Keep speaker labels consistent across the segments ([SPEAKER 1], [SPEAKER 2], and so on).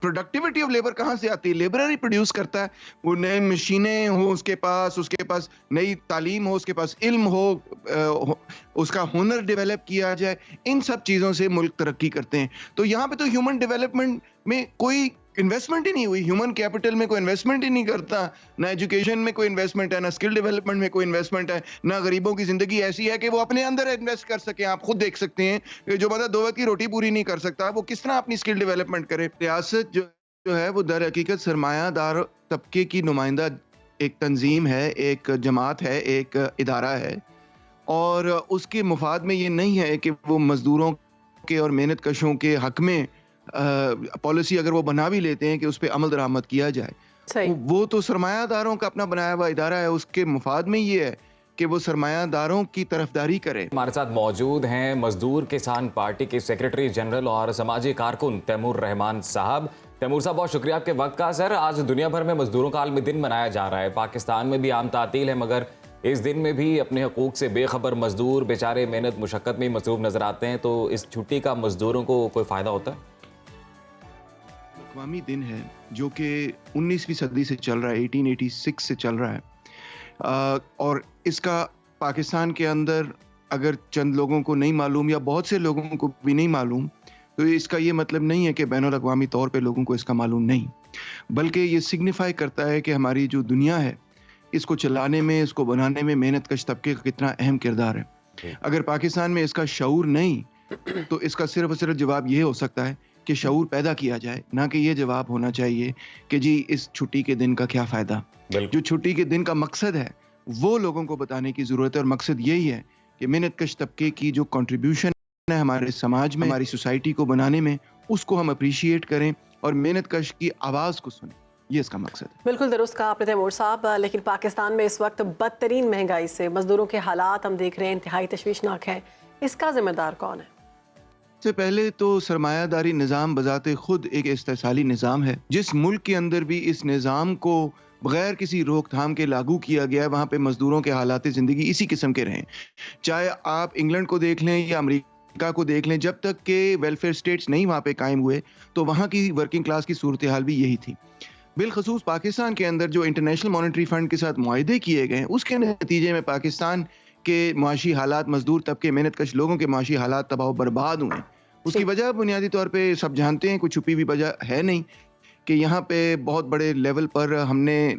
[SPEAKER 1] Productivity of labour कहाँ से आती है? लेबर ही प्रोड्यूस करता है। वो नई मशीनें हो उसके पास नई तालीम हो, उसके पास इल्म हो, उसका हुनर डेवलप किया जाए, इन सब चीज़ों से मुल्क तरक्की करते हैं। तो यहाँ पे तो ह्यूमन डेवलपमेंट में कोई इन्वेस्टमेंट ही नहीं हुई, ह्यूमन कैपिटल में कोई इन्वेस्टमेंट ही नहीं करता, ना एजुकेशन में कोई इन्वेस्टमेंट है, ना स्किल डेवलपमेंट में कोई इन्वेस्टमेंट है, ना गरीबों की ज़िंदगी ऐसी है कि वो अपने अंदर इन्वेस्ट कर सकें। आप खुद देख सकते हैं कि जो बंदा 2 वक़्त की रोटी पूरी नहीं कर सकता, वो किस तरह अपनी स्किल डेवलपमेंट करे। रियासत जो है वो दर हकीकत सरमायादार तबके की नुमाइंदा एक तंजीम है, एक जमात है, एक इदारा है, और उसके मुफाद में ये नहीं है कि वो मज़दूरों के और मेहनत कशों के हक में पॉलिसी अगर वो बना भी लेते हैं कि उस पे अमल दरामद किया जाए।
[SPEAKER 2] सही।
[SPEAKER 1] वो तो सरमायादारों का अपना बनाया हुआ इदारा है, उसके मुफाद में ये है कि वो सरमायादारों की तरफदारी करे।
[SPEAKER 3] हमारे साथ मौजूद हैं मजदूर किसान पार्टी के सेक्रेटरी जनरल और समाजी कारकुन तैमूर रहमान साहब। तैमूर साहब, बहुत शुक्रिया आपके वक्त का। सर, आज दुनिया भर में मजदूरों का आलमी दिन मनाया जा रहा है, पाकिस्तान में भी आम तातील है, मगर इस दिन में भी अपने हकूक से बेखबर मजदूर बेचारे मेहनत मुशक्कत में मसरूफ नजर आते हैं। तो इस छुट्टी का मजदूरों को कोई फ़ायदा होता है?
[SPEAKER 1] अक़वामी दिन है जो कि 19वीं सदी से चल रहा है, 1886 से चल रहा है, और इसका पाकिस्तान के अंदर अगर चंद लोगों को नहीं मालूम या बहुत से लोगों को भी नहीं मालूम, तो इसका ये मतलब नहीं है कि बैनुल अक़वामी तौर पे लोगों को इसका मालूम नहीं, बल्कि ये सिग्निफाई करता है कि हमारी जो दुनिया है, इसको चलाने में, इसको बनाने में मेहनत कश तबके का कितना अहम किरदार है। अगर पाकिस्तान में इसका शऊर नहीं, तो इसका सिर्फ और सिर्फ जवाब ये हो सकता है कि शऊर पैदा किया जाए, ना कि ये जवाब होना चाहिए कि जी इस छुट्टी के दिन का क्या फ़ायदा। जो छुट्टी के दिन का मकसद है वो लोगों को बताने की ज़रूरत है, और मकसद यही है कि मेहनत कश तबके की जो कंट्रीब्यूशन है हमारे समाज में, हमारी सोसाइटी को बनाने में, उसको हम अप्रिशिएट करें और मेहनत कश की आवाज़ को सुनें। ये इसका मकसद है।
[SPEAKER 2] बिल्कुल दुरुस्त कहा आपने तैमूर साहब। लेकिन पाकिस्तान में इस वक्त बदतरीन महंगाई से मजदूरों के हालात हम देख रहे हैं इंतहाई तशवीशनाक है। इसका जिम्मेदार कौन है?
[SPEAKER 1] सबसे पहले तो सरमायादारी निज़ाम बज़ाते खुद एक इस्तेसाली निज़ाम है। जिस मुल्क के अंदर भी इस निज़ाम को बगैर किसी रोकथाम के लागू किया गया है, वहाँ पे मज़दूरों के हालात ज़िंदगी इसी किस्म के रहें। चाहे आप इंग्लैंड को देख लें या अमेरिका को देख लें, जब तक के वेलफेयर स्टेट्स नहीं वहाँ पे कायम हुए, तो वहाँ की वर्किंग क्लास की सूरत हाल भी यही थी। बिलखसूस पाकिस्तान के अंदर जो इंटरनेशनल मॉनेटरी फंड के साथ मुआहदे किए गए हैं, उसके नतीजे में पाकिस्तान के माशी हालात, मजदूर तबके, मेहनत कश लोगों के माशी हालात तबाह बर्बाद हुए हैं। उसकी वजह बुनियादी तौर पे सब जानते हैं, कोई छुपी हुई वजह है नहीं कि यहाँ पे बहुत बड़े लेवल पर हमने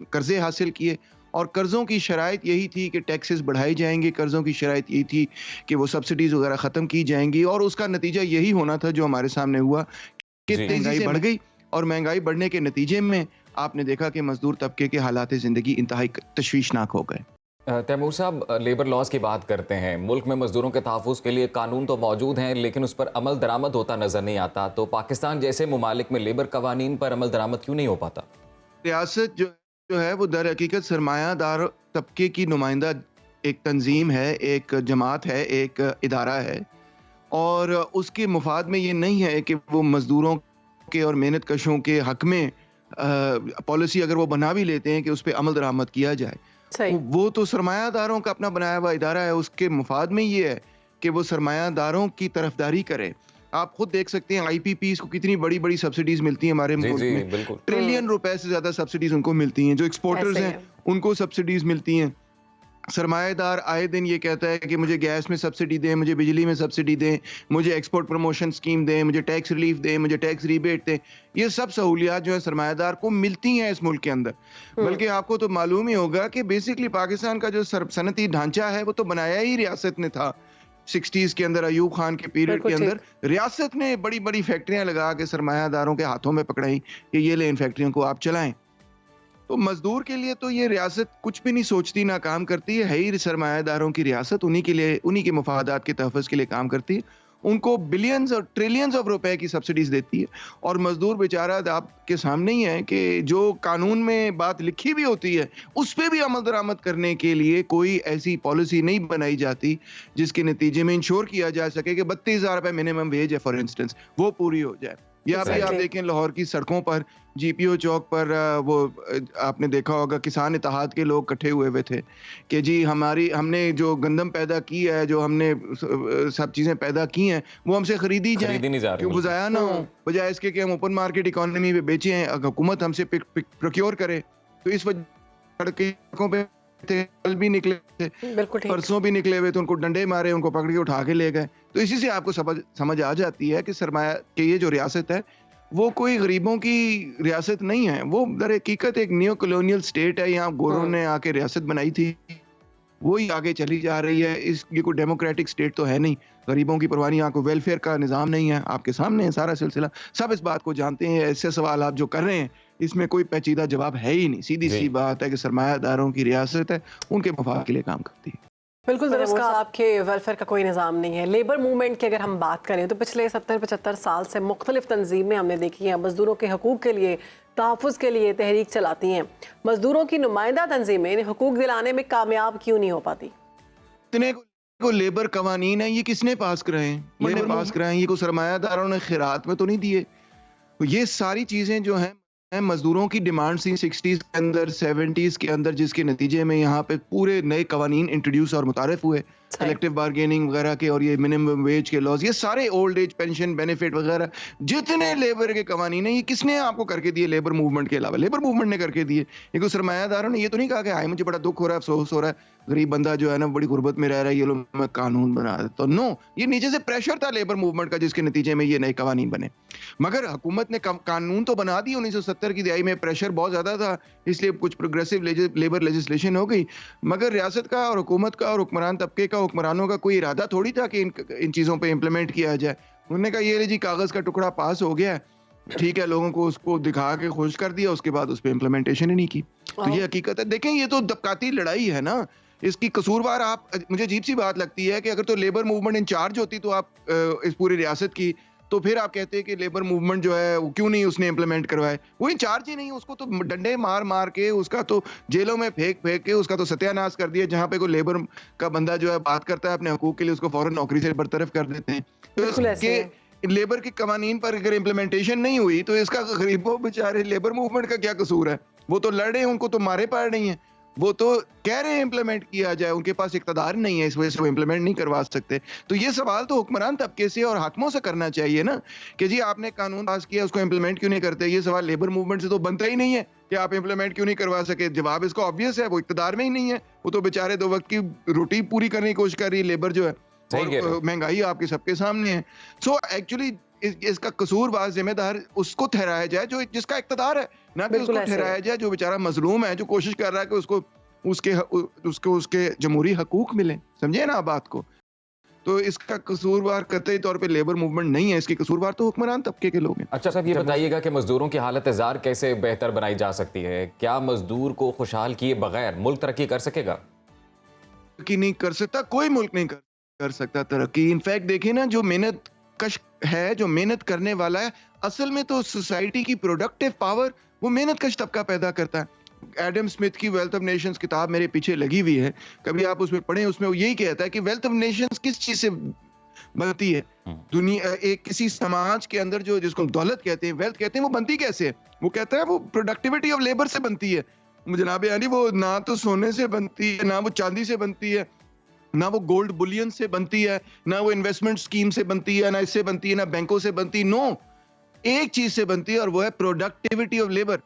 [SPEAKER 1] कर्जे हासिल किए, और कर्ज़ों की शराइत यही थी कि टैक्सेस बढ़ाए जाएंगे, कर्ज़ों की शराइत यही थी कि वो सब्सिडीज़ वगैरह ख़त्म की जाएंगी, और उसका नतीजा यही होना था जो हमारे सामने हुआ कि महंगाई बढ़ गई, और महंगाई बढ़ने के नतीजे में आपने देखा कि मजदूर तबके के हालात ज़िंदगी इंतहाई तशवीशनाक हो गए।
[SPEAKER 3] तैमूर साहब, लेबर लॉज की बात करते हैं। मुल्क में मजदूरों के तहफ़्फ़ुज़ के लिए कानून तो मौजूद हैं, लेकिन उस पर अमल दरामद होता नज़र नहीं आता। तो पाकिस्तान जैसे ममालिक में लेबर कवानीन पर अमल दरामद क्यों नहीं हो पाता?
[SPEAKER 1] रियासत जो है वो दर हकीकत सरमायादार तबके की नुमाइंदा एक तंजीम है, एक जमात है, एक इदारा है, और उसके मुफाद में ये नहीं है कि वो मज़दूरों के और मेहनत कशों के हक में पॉलिसी अगर वो बना भी लेते हैं कि उस पे अमल दरामद किया जाए। वो तो सरमायादारों का अपना बनाया हुआ इदारा है, उसके मुफाद में ये है कि वो सरमायादारों की तरफदारी करे। आप खुद देख सकते हैं IPPs को कितनी बड़ी बड़ी सब्सिडीज मिलती हैं हमारे मुल्क में, ट्रिलियन रुपए से ज्यादा सब्सिडीज उनको मिलती हैं। जो एक्सपोर्टर्स हैं उनको सब्सिडीज मिलती हैं। सरमाएदार आए दिन ये कहता है कि मुझे गैस में सब्सिडी दें, मुझे बिजली में सब्सिडी दें, मुझे एक्सपोर्ट प्रमोशन स्कीम दें, मुझे टैक्स रिलीफ दें, मुझे टैक्स रिबेट दें। ये सब सहूलियात जो है सरमाएदार को मिलती हैं इस मुल्क के अंदर। बल्कि आपको तो मालूम ही होगा कि बेसिकली पाकिस्तान का जो सनती ढांचा है वो तो बनाया ही रियासत ने था। 60s के अंदर अयूब खान के पीरियड के अंदर रियासत ने बड़ी बड़ी फैक्ट्रियां लगा के सरमायादारों के हाथों में पकड़ाई कि ये ले इन फैक्ट्रियों को आप चलाएं। तो मजदूर के लिए तो ये रियासत कुछ भी नहीं सोचती, ना काम करती है ही सरमायादारों की रियासत। उन्हीं के लिए, उन्हीं के मुफादात के तहफ़्फ़ुज़ के लिए काम करती है। उनको बिलियंस और ट्रिलियंस ऑफ रुपए की सब्सिडीज देती है, और मजदूर बेचारा आपके सामने ही है कि जो कानून में बात लिखी भी होती है उस पर भी अमल दरामद करने के लिए कोई ऐसी पॉलिसी नहीं बनाई जाती जिसके नतीजे में इंश्योर किया जा सके कि 32,000 रुपए मिनिमम वेज है फॉर इंस्टेंस, वो पूरी हो जाए। या भी आप
[SPEAKER 2] Exactly.
[SPEAKER 1] देखें लाहौर की सड़कों पर GPO चौक पर वो आपने देखा होगा किसान इत्तेहाद के लोग इकट्ठे हुए थे कि जी हमने जो गंदम पैदा की है, जो हमने सब चीज़ें पैदा की हैं, वो हमसे खरीदी
[SPEAKER 3] खरीदी नहीं जा रही,
[SPEAKER 1] क्यों
[SPEAKER 3] बिल्कुल।
[SPEAKER 1] ज़ाया ना हो, बजाय इसके कि हम ओपन मार्केट इकोनॉमी में बेचें, अगर हुकूमत हमसे प्रोक्योर करे। तो इस वजह सड़कों पे थे, कल भी निकले थे,
[SPEAKER 2] बिल्कुल ठीक।
[SPEAKER 1] परसों भी निकले हुए थे, उनको डंडे मारे, उनको पकड़ के उठा के ले गए। तो इसी से आपको समझ आ जाती है कि सरमाया की ये जो रियासत है वो कोई गरीबों की रियासत नहीं है, वो दर हकीकत एक न्यू कॉलोनियल स्टेट है। यहाँ गोरों ने आके रियासत बनाई थी, वो ही आगे चली जा रही है। ये कोई डेमोक्रेटिक स्टेट तो है नहीं, गरीबों की परवाह नहीं, यहाँ कोई वेलफेयर का निज़ाम नहीं है। आपके सामने है सारा सिलसिला, सब इस बात को जानते हैं। ऐसे सवाल आप जो कर रहे हैं इसमें कोई पेचीदा जवाब है ही नहीं, सीधी सी बात है कि सरमायादारों की रियासत है, उनके मफाद के लिए काम करती है।
[SPEAKER 2] बिल्कुल दुरुस्त कहा, आपके वेलफेयर का कोई निज़ाम नहीं है। लेबर मूवमेंट की अगर हम बात करें तो पिछले 70-75 साल से मुख्तलिफ तंजीमें हमने देखी हैं मज़दूरों के हकूक़ के लिए, तहफ़्फ़ुज़ के लिए तहरीक चलाती हैं। मज़दूरों की नुमाइंदा तंजीमें इन्हें हकूक़ दिलाने में कामयाब क्यों नहीं हो पाती?
[SPEAKER 1] इतने को लेबर कवानीन है, ये किसने पास कराए हैं? ये पास कराए हैं, ये कोई सरमायादारों ने खैरात में तो नहीं दिए। ये सारी चीज़ें जो हैं मजदूरों की डिमांड थी 60s के अंदर, 70s के अंदर, जिसके नतीजे में यहाँ पे पूरे नए कवानीन इंट्रोड्यूस और मुतारिफ हुए, कलेक्टिव बार्गेनिंग वगैरह के, और ये मिनिमम वेज के लॉज, ये सारे ओल्ड एज पेंशन बेनिफिट वगैरह जितने लेबर के कवानीन हैं, ये किसने आपको करके दिए? लेबर मूवमेंट के अलावा लेबर मूवमेंट ने करके दिए। ये कोई सरमायादारों ने ये तो नहीं कहा कि हाय मुझे बड़ा दुख हो रहा है, अफसोस हो रहा है, गरीब बंदा जो है ना बड़ी गुर्बत में रह रहा है, ये लोग मैं कानून बना देता हूं। नो, ये नीचे से प्रेशर था लेबर मूवमेंट का, जिसके नतीजे में ये नए कवानीन बने। मगर हुकूमत ने कानून तो बना दिए 1970 की दिहाई में, प्रेशर बहुत ज्यादा था, इसलिए कुछ प्रोग्रेसिव लेबर लेजिस्लेशन हो गई। मगर रियासत का और हुकूमत का और हुक्मरान तबके का, हुक्मरानों का कोई इरादा थोड़ी था कि इन चीजों पे इम्प्लीमेंट किया जाए। उन्होंने कहा ये जी कागज का टुकड़ा पास हो गया, ठीक है, लोगों को उसको दिखा के खुश कर दिया, उसके बाद उस पर इम्प्लीमेंटेशन ही नहीं की। तो ये हकीकत है। देखें, ये तो दबकाती लड़ाई है ना, इसकी कसूरवार आप, मुझे अजीब सी बात लगती है कि अगर तो लेबर मूवमेंट इंचार्ज होती तो आप इस पूरी रियासत की, तो फिर आप कहते हैं कि लेबर मूवमेंट जो है वो क्यों नहीं उसने इम्प्लीमेंट करवाए। वो इंचार्ज ही नहीं, उसको तो डंडे मार मार के, उसका तो जेलों में फेंक फेंक के उसका तो सत्यानाश कर दिया। जहाँ पे कोई लेबर का बंदा जो है बात करता है अपने हकूक के लिए, उसको फौरन नौकरी से बरतरफ कर देते हैं। तो लेबर के कवानीन पर अगर इम्प्लीमेंटेशन नहीं हुई तो इसका गरीबों बेचारे लेबर मूवमेंट का क्या कसूर है? वो तो लड़ रहे हैं, उनको तो मारे पड़ रही हैं, वो तो कह रहे हैं इम्प्लीमेंट किया जाए, उनके पास इक़्तिदार नहीं है, इस वजह से वो इम्प्लीमेंट नहीं करवा सकते। तो ये सवाल तो हुक्मरान तबके से और हाकिमों से करना चाहिए ना, कि जी आपने कानून पास किया, उसको इम्प्लीमेंट क्यों नहीं करते? ये सवाल लेबर मूवमेंट से तो बनता ही नहीं है कि आप इम्प्लीमेंट क्यों नहीं करवा सके। जवाब इसका ऑब्वियस है, वो इक़्तिदार में ही नहीं है, वो तो बेचारे 2 वक्त की रोटी पूरी करने की कोशिश कर रही है लेबर जो है, और महंगाई आपके सबके सामने है। सो एक्चुअली इसका कसूरवार जिम्मेदार उसको ठहराया जाए जो जिसका इक़्तिदार है, ना कि उसको ठहराया जाए जो बेचारा मजलूम है, जो कोशिश कर रहा है कि उसको उसके जमहूरी हकूक मिले। समझे ना बात को? तो इसका कसूरवार कतई तौर पे लेबर मूवमेंट नहीं है, इसकी कसूरवार तो हुक्मरान तबके के लोग हैं।
[SPEAKER 3] अच्छा साहब, ये बताइएगा कि मजदूरों की हालत ज़ार कैसे बेहतर बनाई जा सकती है? क्या मजदूर को खुशहाल किए बगैर मुल्क तरक्की कर सकेगा?
[SPEAKER 1] तरक्की नहीं कर सकता, कोई मुल्क नहीं कर सकता तरक्की। इनफैक्ट देखिए ना, जो मेहनत कश है, जो मेहनत करने वाला है, असल में तो सोसाइटी की प्रोडक्टिव पावर वो मेहनत कश तबका पैदा करता है। एडम स्मिथ की वेल्थ ऑफ नेशंस किताब मेरे पीछे लगी हुई है, कभी आप उसमें पढ़ें, उसमें वो यही कहता है कि वेल्थ ऑफ नेशंस किस चीज से बनती है। दुनिया एक किसी समाज के अंदर जो जिसको दौलत कहते हैं, वेल्थ कहते हैं, वो बनती कैसे है? वो कहता है वो प्रोडक्टिविटी ऑफ लेबर से बनती है। जनाब यानी वो ना तो सोने से बनती है, ना वो चांदी से बनती है, ना वो गोल्ड बुलियन से बनती है, ना वो इन्वेस्टमेंट स्कीम से बनती है, ना इससे बनती है, ना बैंकों से बनती। नो, एक चीज से बनती है और वो है प्रोडक्टिविटी ऑफ लेबर।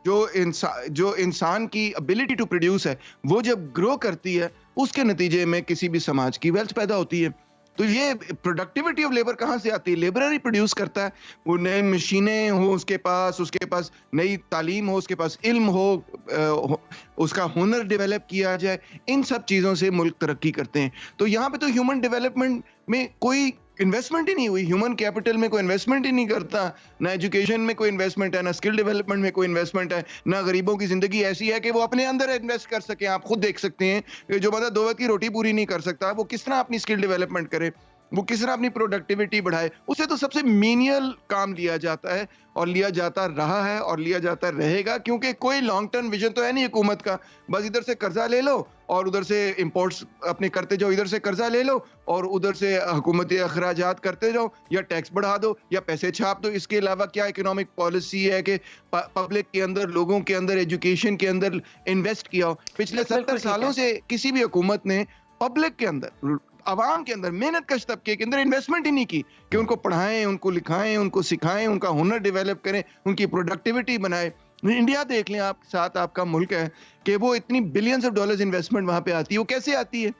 [SPEAKER 1] जो इंसान की एबिलिटी टू प्रोड्यूस है, वो जब ग्रो करती है, उसके नतीजे में किसी भी समाज की वेल्थ पैदा होती है। तो ये प्रोडक्टिविटी ऑफ लेबर कहाँ से आती है? लेबर ही प्रोड्यूस करता है। वो नई मशीनें हो उसके पास नई तालीम हो, उसके पास इल्म हो, उसका हुनर डेवलप किया जाए, इन सब चीज़ों से मुल्क तरक्की करते हैं। तो यहाँ पे तो ह्यूमन डेवलपमेंट में कोई इन्वेस्टमेंट ही नहीं हुई, ह्यूमन कैपिटल में कोई इन्वेस्टमेंट ही नहीं करता, ना एजुकेशन में कोई इन्वेस्टमेंट है, ना स्किल डेवलपमेंट में कोई इन्वेस्टमेंट है, ना गरीबों की जिंदगी ऐसी है कि वो अपने अंदर इन्वेस्ट कर सके। आप खुद देख सकते हैं, जो बंदा 2 वक्त की रोटी पूरी नहीं कर सकता, वो किस तरह अपनी स्किल डेवलपमेंट करे। وہ کس طرح اپنی پروڈکٹیوٹی بڑھائے. اسے تو سب سے مینیل کام لیا جاتا ہے اور لیا جاتا رہا ہے اور لیا جاتا رہے گا, کیونکہ کوئی لانگ ٹرم ویژن تو ہے نہیں حکومت کا. بس ادھر سے قرضہ لے لو اور ادھر سے امپورٹس اپنے کرتے جاؤ, ادھر سے قرضہ لے لو اور ادھر سے حکومتی اخراجات کرتے جاؤ, یا ٹیکس بڑھا دو یا پیسے چھاپ دو. اس کے علاوہ کیا اکنامک پالیسی ہے کہ پبلک کے اندر, لوگوں کے اندر, ایجوکیشن کے اندر انویسٹ کیا ہو. پچھلے 70 سالوں سے کسی بھی حکومت نے پبلک کے اندر, عوام کے اندر, محنت کش طبقے کے اندر انویسٹمنٹ ہی نہیں کی کہ ان کو پڑھائیں, ان کو لکھائیں, ان کو سکھائیں, ان کا ہنر ڈیولپ کریں, ان کی پروڈکٹیوٹی بنائیں. انڈیا دیکھ لیں آپ, ساتھ آپ کا ملک ہے, کہ وہ اتنی بلینز آف ڈالرز انویسٹمنٹ وہاں پہ آتی ہے. وہ کیسے آتی ہے,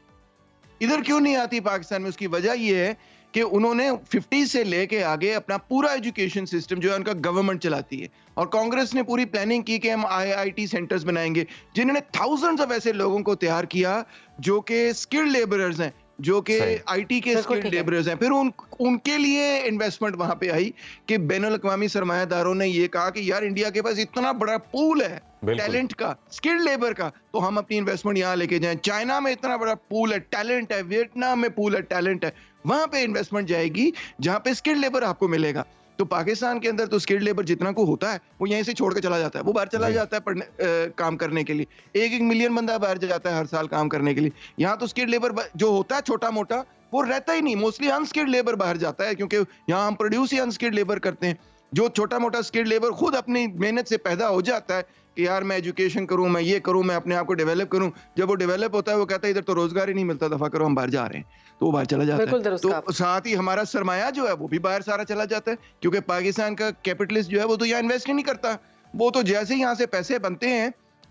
[SPEAKER 1] ادھر کیوں نہیں آتی پاکستان میں؟ اس کی وجہ یہ ہے کہ انہوں نے 50 سے لے کے آگے اپنا پورا ایجوکیشن سسٹم جو ہے ان کا گورنمنٹ چلاتی ہے, اور کانگریس نے پوری پلاننگ کی کہ ہم IIT سینٹرز بنائیں گے, جنہوں نے تھاؤزنڈز آف ایسے لوگوں کو تیار کیا جو کہ اسکلڈ لیبررز ہیں, جو کہ آئی ٹی کے اسکلڈ لیبررز ہیں. پھر ان کے لیے انویسٹمنٹ وہاں پہ آئی کہ بین الاقوامی سرمایہ داروں نے یہ کہا کہ یار انڈیا کے پاس اتنا بڑا پول ہے ٹیلنٹ کا, اسکلڈ لیبر کا, تو ہم اپنی انویسٹمنٹ یہاں لے کے جائیں. چائنا میں اتنا بڑا پول ہے, ٹیلنٹ ہے, ویتنام میں پول ہے, ٹیلنٹ ہے, وہاں پہ انویسٹمنٹ جائے گی جہاں پہ اسکلڈ لیبر آپ کو ملے گا. تو پاکستان کے اندر تو اسکلڈ لیبر جتنا کو ہوتا ہے وہ یہیں سے چھوڑ کے چلا جاتا ہے, وہ باہر چلا جاتا ہے پڑھنے کام کرنے کے لیے. 1 ملین بندہ باہر جاتا ہے ہر سال کام کرنے کے لیے. یہاں تو اسکلڈ لیبر جو ہوتا ہے چھوٹا موٹا وہ رہتا ہی نہیں, موسٹلی انسکلڈ لیبر باہر جاتا ہے, کیونکہ یہاں ہم پروڈیوس ہی انسکلڈ لیبر کرتے ہیں. جو چھوٹا موٹا اسکلڈ لیبر خود اپنی محنت سے پیدا ہو جاتا ہے کہ یار میں ایجوکیشن کروں, میں یہ کروں, میں اپنے آپ کو ڈیولپ کروں, جب وہ ڈیولپ ہوتا ہے وہ کہتا ہے ادھر تو روزگار ہی نہیں ملتا, دفعہ کرو ہم باہر جا رہے ہیں, تو وہ باہر چلا جاتا ہے. تو ساتھ ہی ہمارا سرمایہ جو ہے وہ بھی باہر سارا چلا جاتا ہے, کیونکہ پاکستان کا کیپٹلسٹ جو ہے وہ تو یہاں انویسٹ ہی نہیں کرتا. وہ تو جیسے ہی یہاں سے پیسے بنتے ہیں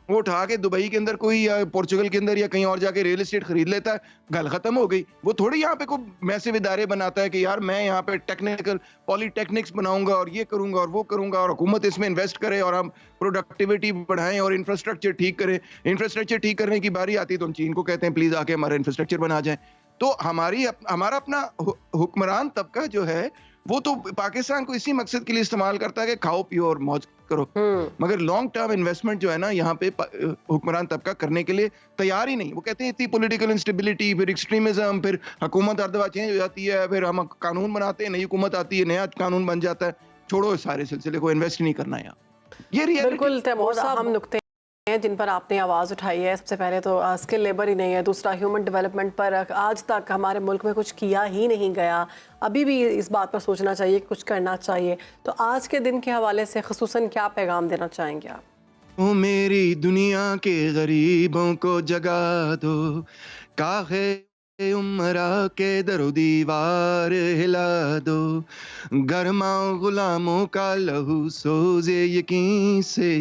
[SPEAKER 1] وہ اٹھا کے دبئی کے اندر کوئی یا پورچگل کے اندر یا کہیں اور جا کے ریل اسٹیٹ خرید لیتا ہے, گل ختم ہو گئی. وہ تھوڑی یہاں پہ کوئی میسو ادارے بناتا ہے کہ یار میں یہاں پہ ٹیکنیکل پالی ٹیکنکس بناؤں گا اور یہ کروں گا اور وہ کروں گا, اور حکومت اس میں انویسٹ کرے اور ہم پروڈکٹیوٹی بڑھائیں اور انفراسٹرکچر ٹھیک کریں. انفراسٹرکچر ٹھیک کرنے کی باری آتی ہے تو ہم چین کو کہتے ہیں پلیز آ کے ہمارا انفراسٹرکچر بنا جائیں. تو ہمارا اپنا حکمران طبقہ جو ہے وہ تو پاکستان کو اسی مقصد کے لیے استعمال کرتا ہے کہ کھاؤ پیو اور موج کرو, مگر لانگ ٹرم انویسٹمنٹ جو ہے نا یہاں پہ حکمران طبقہ کرنے کے لیے تیار ہی نہیں. وہ کہتے ہیں اتنی پولیٹیکل انسٹیبلٹی, پھر ایکسٹریمزم, پھر حکومت ہر دفعہ چینج ہو جاتی ہے, پھر ہم قانون بناتے ہیں, نئی حکومت آتی ہے, نیا قانون بن جاتا ہے. چھوڑو اس سارے سلسلے کو, انویسٹ نہیں کرنا یہاں. یہ
[SPEAKER 2] بالکل بہت اہم نقطے ہیں جن پر آپ نے آواز اٹھائی ہے. سب سے پہلے تو اسکل لیبر ہی نہیں ہے, دوسرا ہیومن ڈیولپمنٹ پر آج تک ہمارے ملک میں کچھ کیا ہی نہیں گیا. ابھی بھی اس بات پر سوچنا چاہیے, کچھ کرنا چاہیے. تو آج کے دن کے حوالے سے خصوصاً کیا پیغام دینا چاہیں گے آپ؟
[SPEAKER 1] او میری دنیا کے غریبوں کو جگا دو, کاہے عمرہ کے در و دیوار ہلا دو, گرماؤ غلاموں کا لہو سوزے یقین سے,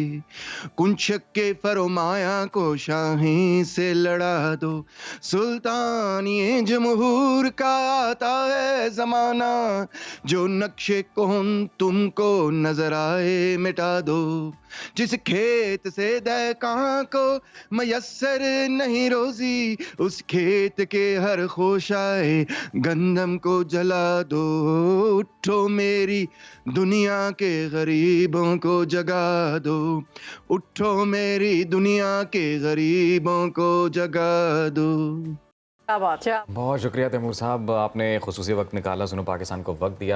[SPEAKER 1] کنچک کے فرمایا کو شاہیں سے لڑا دو. سلطانی جمہور کا آتا ہے زمانہ, جو نقش کون تم کو نظر آئے مٹا دو. جس کھیت سے دہقاں کو میسر نہیں روزی, اس کھیت کے ہر خوشائے گندم کو جلا دو. اٹھو میری دنیا کے غریبوں کو جگا دو, اٹھو میری دنیا کے غریبوں کو جگا دو.
[SPEAKER 2] کیا بات ہے.
[SPEAKER 3] بہت شکریہ تیمور صاحب, آپ نے خصوصی وقت نکالا, سنو پاکستان کو وقت دیا.